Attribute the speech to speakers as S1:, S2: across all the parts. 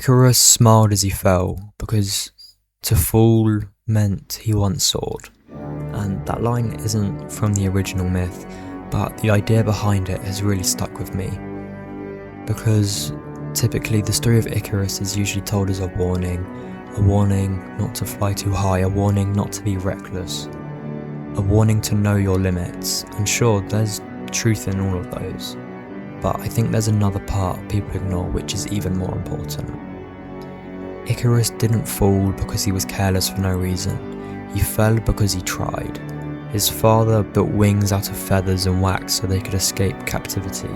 S1: Icarus smiled as he fell, because to fall meant he once soared. And that line isn't from the original myth, but the idea behind it has really stuck with me. Because typically the story of Icarus is usually told as a warning not to fly too high, a warning not to be reckless, a warning to know your limits. And sure, there's truth in all of those, but I think there's another part people ignore which is even more important. Icarus didn't fall because he was careless for no reason. He fell because he tried. His father built wings out of feathers and wax so they could escape captivity.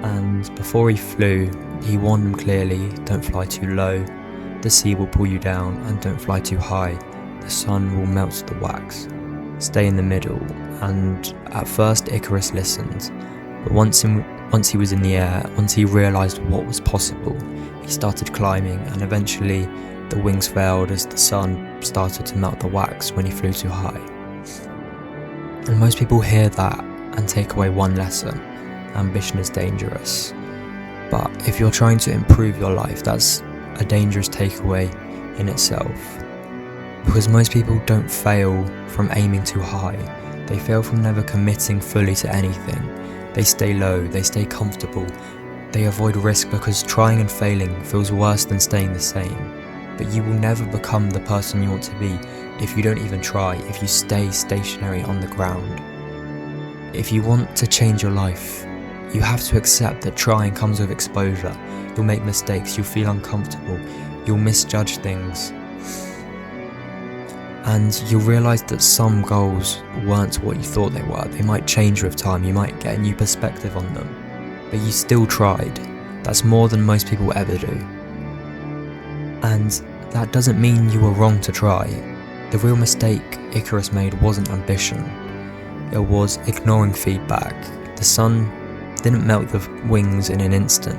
S1: And before he flew, he warned them clearly, don't fly too low, the sea will pull you down, and don't fly too high, the sun will melt the wax. Stay in the middle. And at first Icarus listened, but once he was in the air, once he realised what was possible, he started climbing, and eventually the wings failed as the sun started to melt the wax when he flew too high. And most people hear that and take away one lesson: ambition is dangerous. But if you're trying to improve your life, that's a dangerous takeaway in itself. Because most people don't fail from aiming too high, they fail from never committing fully to anything. They stay low, they stay comfortable, they avoid risk because trying and failing feels worse than staying the same. But you will never become the person you want to be if you don't even try, if you stay stationary on the ground. If you want to change your life, you have to accept that trying comes with exposure. You'll make mistakes, you'll feel uncomfortable, you'll misjudge things. And you'll realise that some goals weren't what you thought they were. They might change with time, you might get a new perspective on them. But you still tried. That's more than most people ever do. And that doesn't mean you were wrong to try. The real mistake Icarus made wasn't ambition. It was ignoring feedback. The sun didn't melt the wings in an instant.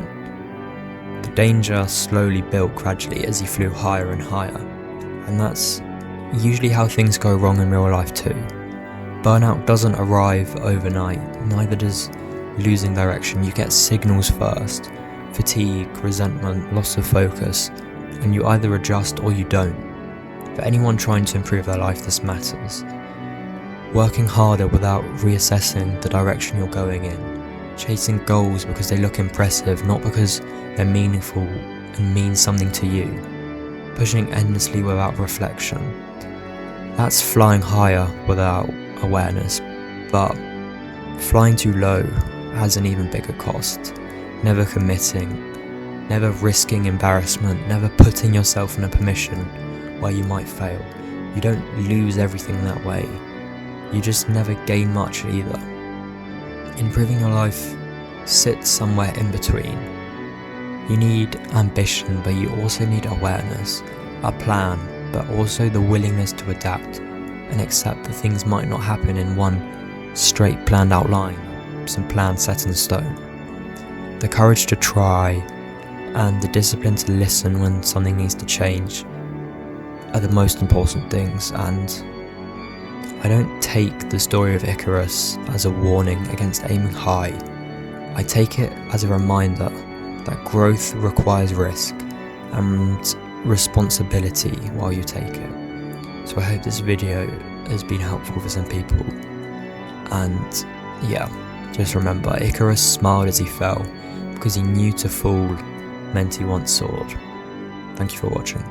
S1: The danger slowly built gradually as he flew higher and higher. And that's usually how things go wrong in real life too. Burnout doesn't arrive overnight, neither does losing direction. You get signals first: fatigue, resentment, loss of focus, and you either adjust or you don't. For anyone trying to improve their life, this matters. Working harder without reassessing the direction you're going in. Chasing goals because they look impressive, not because they're meaningful and mean something to you. Pushing endlessly without reflection. That's flying higher without awareness, but flying too low has an even bigger cost. Never committing, never risking embarrassment, never putting yourself in a position where you might fail. You don't lose everything that way. You just never gain much either. Improving your life sits somewhere in between. You need ambition, but you also need awareness, a plan, but also the willingness to adapt and accept that things might not happen in one straight planned out line, some plan set in stone. The courage to try and the discipline to listen when something needs to change are the most important things. And I don't take the story of Icarus as a warning against aiming high. I take it as a reminder that growth requires risk and responsibility while you take it. So I hope this video has been helpful for some people. And yeah, just remember, Icarus smiled as he fell because he knew to fall meant he once soared. Thank you for watching.